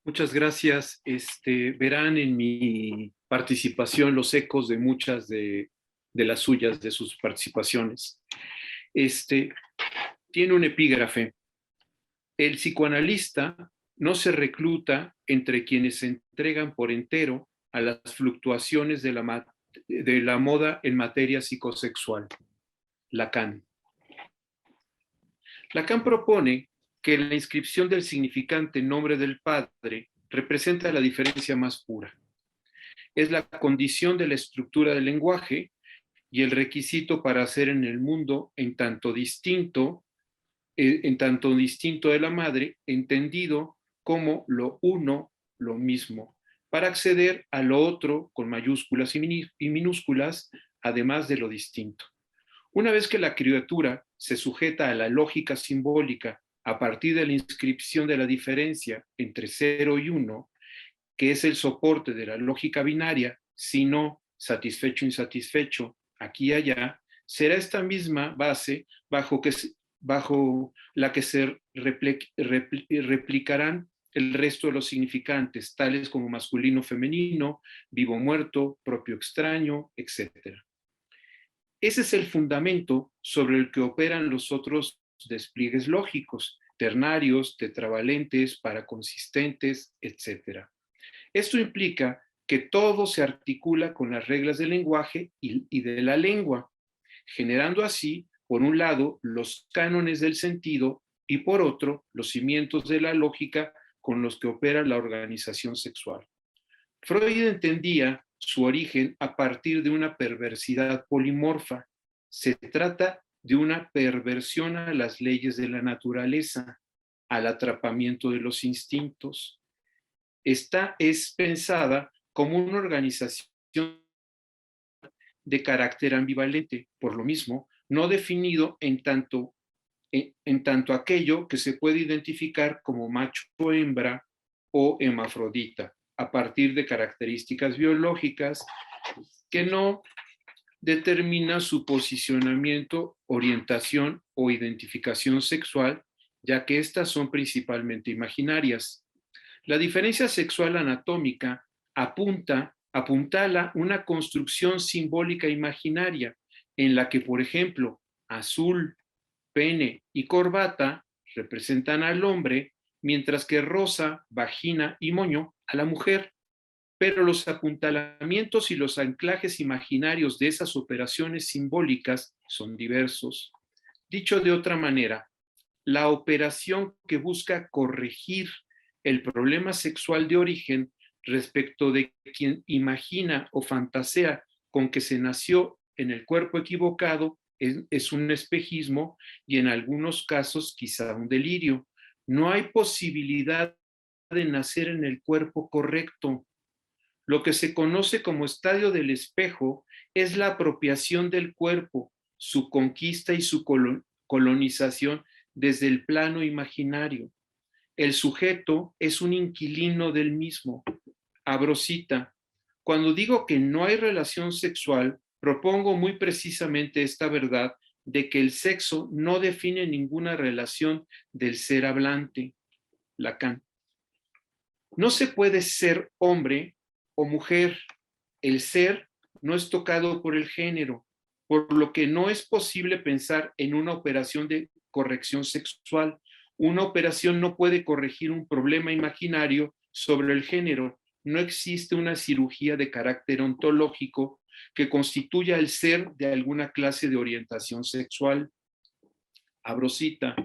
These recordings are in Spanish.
Muchas gracias. Verán en mi participación los ecos de muchas de las suyas, de sus participaciones. Tiene un epígrafe. El psicoanalista no se recluta entre quienes se entregan por entero a las fluctuaciones de la moda en materia psicosexual. Lacan. Lacan propone que la inscripción del significante nombre del Padre representa la diferencia más pura. Es la condición de la estructura del lenguaje y el requisito para hacer en el mundo en tanto distinto de la madre, entendido como lo uno, lo mismo, para acceder a lo otro con mayúsculas y minúsculas, además de lo distinto. Una vez que la criatura se sujeta a la lógica simbólica a partir de la inscripción de la diferencia entre 0 y 1, que es el soporte de la lógica binaria, si no satisfecho, insatisfecho, aquí y allá, será esta misma base bajo la que se replicarán el resto de los significantes, tales como masculino, femenino, vivo, muerto, propio, extraño, etc. Ese es el fundamento sobre el que operan los otros despliegues lógicos, ternarios, tetravalentes, paraconsistentes, etc. Esto implica que todo se articula con las reglas del lenguaje y de la lengua, generando así, por un lado, los cánones del sentido y por otro, los cimientos de la lógica con los que opera la organización sexual. Freud entendía su origen a partir de una perversidad polimorfa. Se trata de una perversión a las leyes de la naturaleza, al atrapamiento de los instintos. Esta es pensada como una organización de carácter ambivalente, por lo mismo, no definido en tanto aquello que se puede identificar como macho o hembra o hermafrodita, a partir de características biológicas que no determina su posicionamiento, orientación o identificación sexual, ya que estas son principalmente imaginarias. La diferencia sexual anatómica apuntala una construcción simbólica imaginaria en la que, por ejemplo, azul, pene y corbata representan al hombre, mientras que rosa, vagina y moño a la mujer. Pero los apuntalamientos y los anclajes imaginarios de esas operaciones simbólicas son diversos. Dicho de otra manera, la operación que busca corregir el problema sexual de origen respecto de quien imagina o fantasea con que se nació en el cuerpo equivocado es un espejismo y en algunos casos quizá un delirio. No hay posibilidad de nacer en el cuerpo correcto. Lo que se conoce como estadio del espejo es la apropiación del cuerpo, su conquista y su colonización desde el plano imaginario. El sujeto es un inquilino del mismo. Abro cita. Cuando digo que no hay relación sexual, propongo muy precisamente esta verdad de que el sexo no define ninguna relación del ser hablante. Lacan. No se puede ser hombre o mujer. El ser no es tocado por el género, por lo que no es posible pensar en una operación de corrección sexual. Una operación no puede corregir un problema imaginario sobre el género. No existe una cirugía de carácter ontológico que constituya el ser de alguna clase de orientación sexual. Abro cita.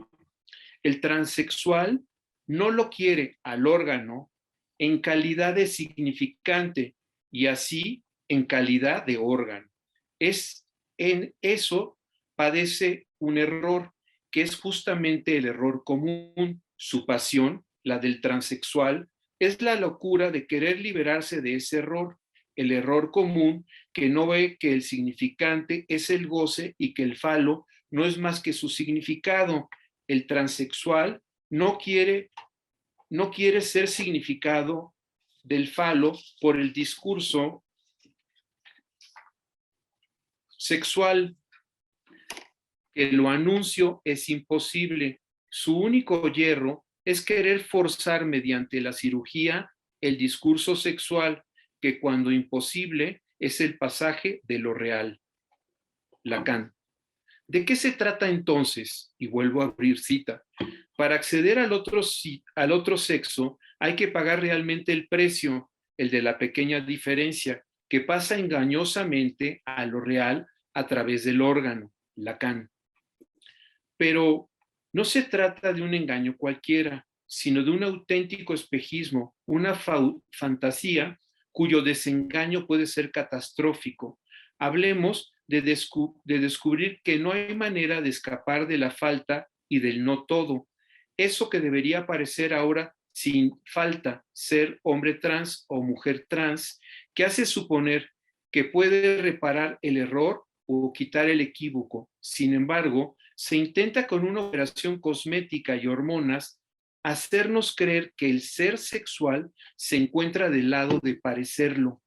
El transexual no lo quiere al órgano en calidad de significante y así en calidad de órgano. En eso padece un error que es justamente el error común. Su pasión, la del transexual, es la locura de querer liberarse de ese error, el error común que no ve que el significante es el goce y que el falo no es más que su significado. El transexual no quiere ser significado del falo por el discurso sexual. Que lo anuncio es imposible. Su único hierro es querer forzar mediante la cirugía el discurso sexual, que cuando imposible es el pasaje de lo real. Lacan. ¿De qué se trata entonces? Y vuelvo a abrir cita. Para acceder al otro sexo hay que pagar realmente el precio, el de la pequeña diferencia, que pasa engañosamente a lo real a través del órgano, Lacan. Pero no se trata de un engaño cualquiera, sino de un auténtico espejismo, una fantasía cuyo desengaño puede ser catastrófico. Hablemos de descubrir que no hay manera de escapar de la falta y del no todo. Eso que debería parecer ahora sin falta ser hombre trans o mujer trans, que hace suponer que puede reparar el error o quitar el equívoco. Sin embargo, se intenta con una operación cosmética y hormonas hacernos creer que el ser sexual se encuentra del lado de parecerlo.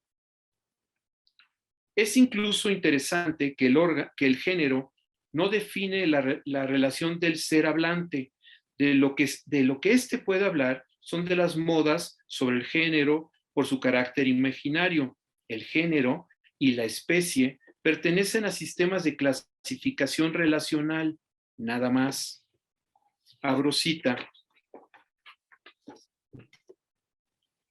Es incluso interesante que el género no define la relación del ser hablante. De lo que éste puede hablar son de las modas sobre el género por su carácter imaginario. El género y la especie pertenecen a sistemas de clasificación relacional, nada más. Abro cita.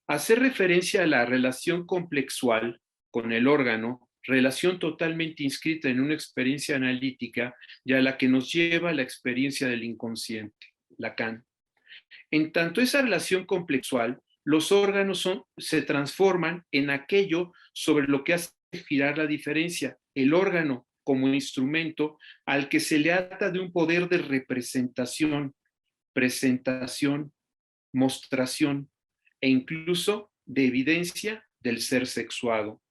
Hacer referencia a la relación complexual con el órgano, relación totalmente inscrita en una experiencia analítica y a la que nos lleva la experiencia del inconsciente, Lacan. En tanto esa relación complexual, los órganos se transforman en aquello sobre lo que hace girar la diferencia, el órgano como instrumento al que se le ata de un poder de representación, presentación, mostración e incluso de evidencia del ser sexuado.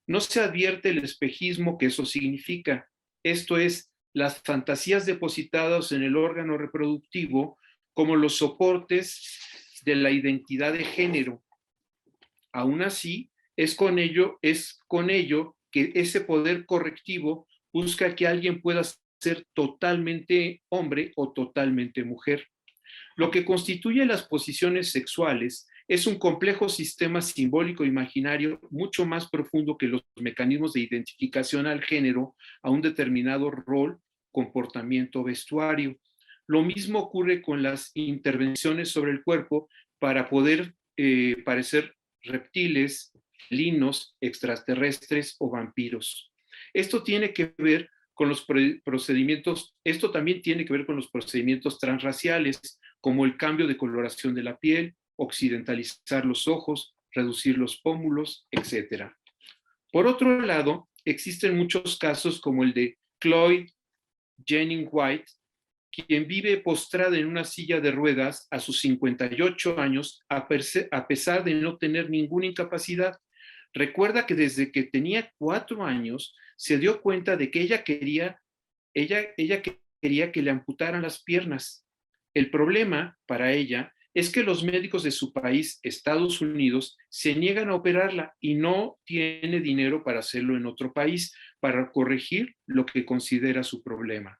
No se advierte el espejismo que eso significa, esto es, las fantasías depositadas en el órgano reproductivo como los soportes de la identidad de género. Aún así, es con ello que ese poder correctivo busca que alguien pueda ser totalmente hombre o totalmente mujer. Lo que constituye las posiciones sexuales es un complejo sistema simbólico imaginario mucho más profundo que los mecanismos de identificación al género a un determinado rol, comportamiento, vestuario. Lo mismo ocurre con las intervenciones sobre el cuerpo para poder parecer reptiles, felinos, extraterrestres o vampiros. Esto tiene que ver con los procedimientos, esto también tiene que ver con los procedimientos transraciales, como el cambio de coloración de la piel, occidentalizar los ojos, reducir los pómulos, etc. Por otro lado, existen muchos casos como el de Chloe Jennings White, quien vive postrada en una silla de ruedas a sus 58 años, a pesar de no tener ninguna incapacidad. Recuerda que desde que tenía 4 años se dio cuenta de que ella quería que le amputaran las piernas. El problema para ella es que los médicos de su país, Estados Unidos, se niegan a operarla y no tiene dinero para hacerlo en otro país, para corregir lo que considera su problema.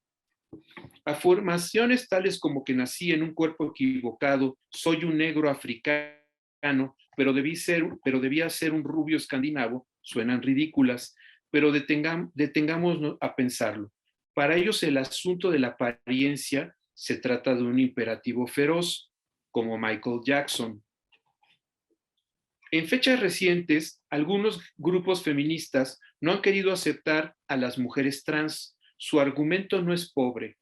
Afirmaciones tales como que nací en un cuerpo equivocado, soy un negro africano, pero debía ser un rubio escandinavo, suenan ridículas, pero detengámonos a pensarlo. Para ellos el asunto de la apariencia se trata de un imperativo feroz, como Michael Jackson. En fechas recientes, algunos grupos feministas no han querido aceptar a las mujeres trans. Su argumento no es pobre,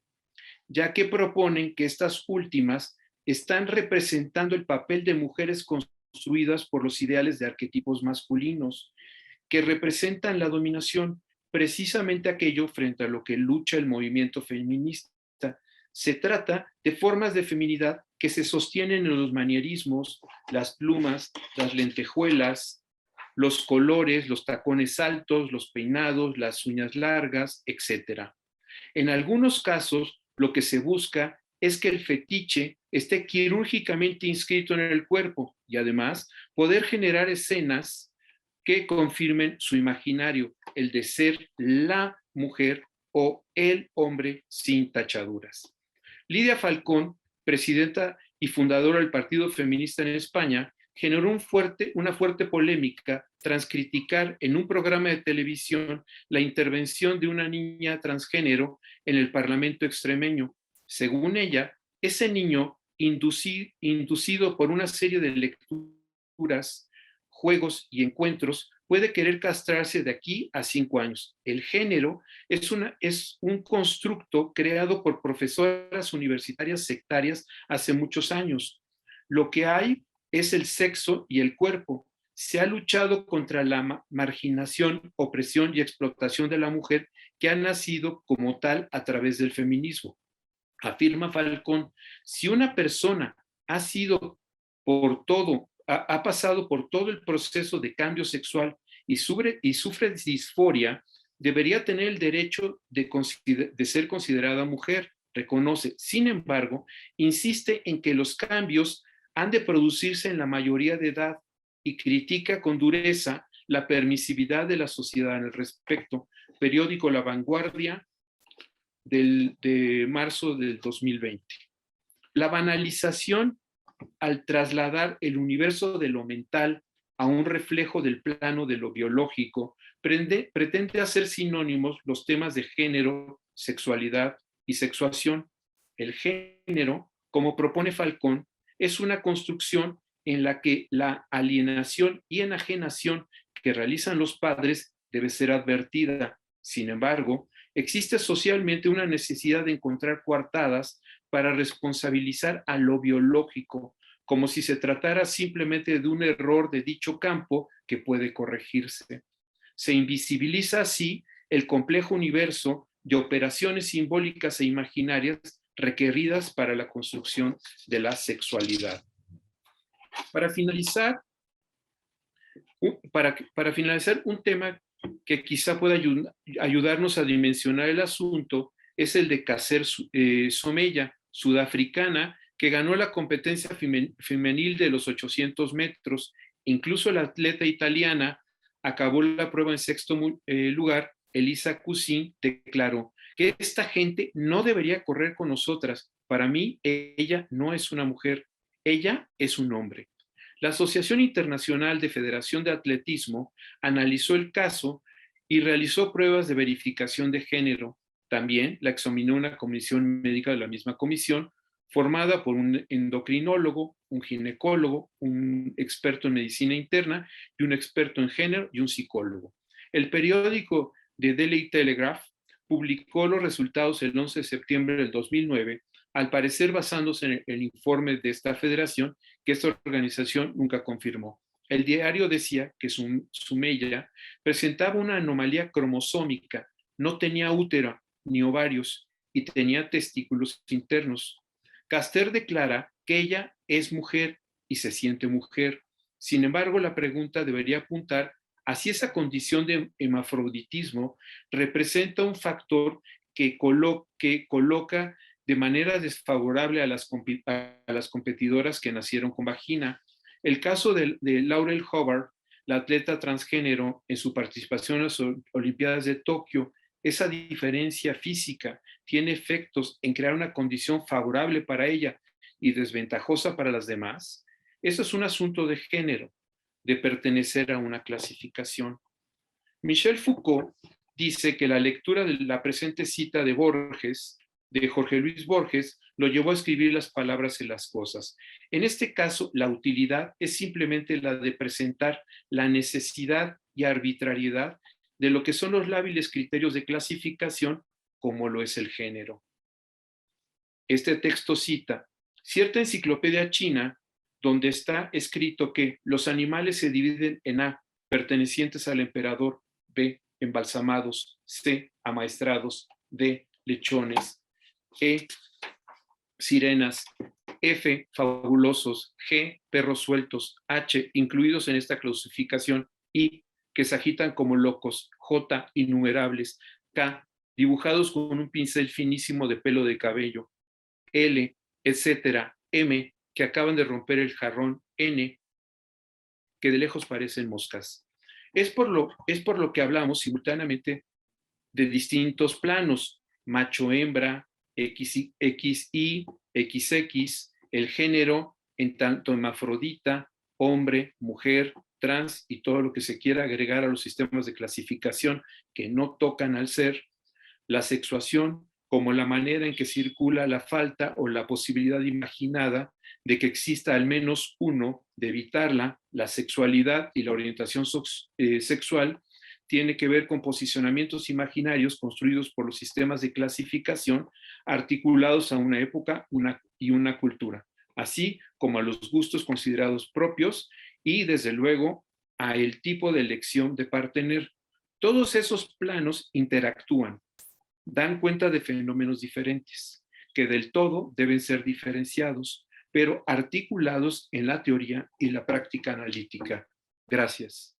ya que proponen que estas últimas están representando el papel de mujeres construidas por los ideales de arquetipos masculinos, que representan la dominación, precisamente aquello frente a lo que lucha el movimiento feminista. Se trata de formas de feminidad que se sostienen en los manierismos, las plumas, las lentejuelas, los colores, los tacones altos, los peinados, las uñas largas, etc. En algunos casos, lo que se busca es que el fetiche esté quirúrgicamente inscrito en el cuerpo y además poder generar escenas que confirmen su imaginario, el de ser la mujer o el hombre sin tachaduras. Lidia Falcón, presidenta y fundadora del Partido Feminista en España, generó una fuerte polémica tras criticar en un programa de televisión la intervención de una niña transgénero en el Parlamento extremeño. Según ella, ese niño, inducido por una serie de lecturas, juegos y encuentros, puede querer castrarse de aquí a 5 años. El género es un constructo creado por profesoras universitarias sectarias hace muchos años. Lo que hay es el sexo y el cuerpo. Se ha luchado contra la marginación, opresión y explotación de la mujer que ha nacido como tal a través del feminismo. Afirma Falcón, si una persona ha sido por todo, ha pasado por todo el proceso de cambio sexual y sufre disforia, debería tener el derecho de ser considerada mujer, reconoce. Sin embargo, insiste en que los cambios han de producirse en la mayoría de edad y critica con dureza la permisividad de la sociedad en el respecto. Periódico La Vanguardia de marzo del 2020. La banalización al trasladar el universo de lo mental a un reflejo del plano de lo biológico, pretende hacer sinónimos los temas de género, sexualidad y sexuación. El género, como propone Falcón, es una construcción en la que la alienación y enajenación que realizan los padres debe ser advertida. Sin embargo, existe socialmente una necesidad de encontrar coartadas para responsabilizar a lo biológico, como si se tratara simplemente de un error de dicho campo que puede corregirse. Se invisibiliza así el complejo universo de operaciones simbólicas e imaginarias requeridas para la construcción de la sexualidad. Para finalizar, un tema que quizá pueda ayudarnos a dimensionar el asunto es el de Caser Somella, sudafricana, que ganó la competencia femenil de los 800 metros. Incluso la atleta italiana acabó la prueba en sexto lugar. Elisa Cousin declaró que esta gente no debería correr con nosotras. Para mí, ella no es una mujer, ella es un hombre. La Asociación Internacional de Federación de Atletismo analizó el caso y realizó pruebas de verificación de género. También la examinó una comisión médica de la misma comisión, formada por un endocrinólogo, un ginecólogo, un experto en medicina interna y un experto en género y un psicólogo. El periódico The Daily Telegraph publicó los resultados el 11 de septiembre del 2009, al parecer basándose en el informe de esta federación que esta organización nunca confirmó. El diario decía que Somella presentaba una anomalía cromosómica, no tenía útero ni ovarios y tenía testículos internos. Caster declara que ella es mujer y se siente mujer. Sin embargo, la pregunta debería apuntar a si esa condición de hermafroditismo representa un factor que coloca de manera desfavorable a las competidoras que nacieron con vagina. El caso de Laurel Hubbard, la atleta transgénero, en su participación en las Olimpiadas de Tokio, esa diferencia física tiene efectos en crear una condición favorable para ella y desventajosa para las demás. Eso es un asunto de género, de pertenecer a una clasificación. Michel Foucault dice que la lectura de la presente cita de Jorge Luis Borges, lo llevó a escribir las palabras y las cosas. En este caso, la utilidad es simplemente la de presentar la necesidad y arbitrariedad de lo que son los lábiles criterios de clasificación, como lo es el género. Este texto cita cierta enciclopedia china donde está escrito que los animales se dividen en A, pertenecientes al emperador; B, embalsamados; C, amaestrados; D, lechones; E, sirenas; F, fabulosos; G, perros sueltos; H, incluidos en esta clasificación; I, que se agitan como locos; J, innumerables; K, dibujados con un pincel finísimo de pelo de cabello; L, etcétera; M, que acaban de romper el jarrón; N, que de lejos parecen moscas. Es por lo que hablamos simultáneamente de distintos planos: macho, hembra, XY, XX el género en tanto hermafrodita, hombre, mujer, trans y todo lo que se quiera agregar a los sistemas de clasificación que no tocan al ser, la sexuación como la manera en que circula la falta o la posibilidad imaginada de que exista al menos uno, de evitarla, la sexualidad y la orientación sexual, tiene que ver con posicionamientos imaginarios construidos por los sistemas de clasificación articulados a una época y una cultura, así como a los gustos considerados propios y, desde luego, a el tipo de elección de partener. Todos esos planos interactúan, dan cuenta de fenómenos diferentes, que del todo deben ser diferenciados, pero articulados en la teoría y la práctica analítica. Gracias.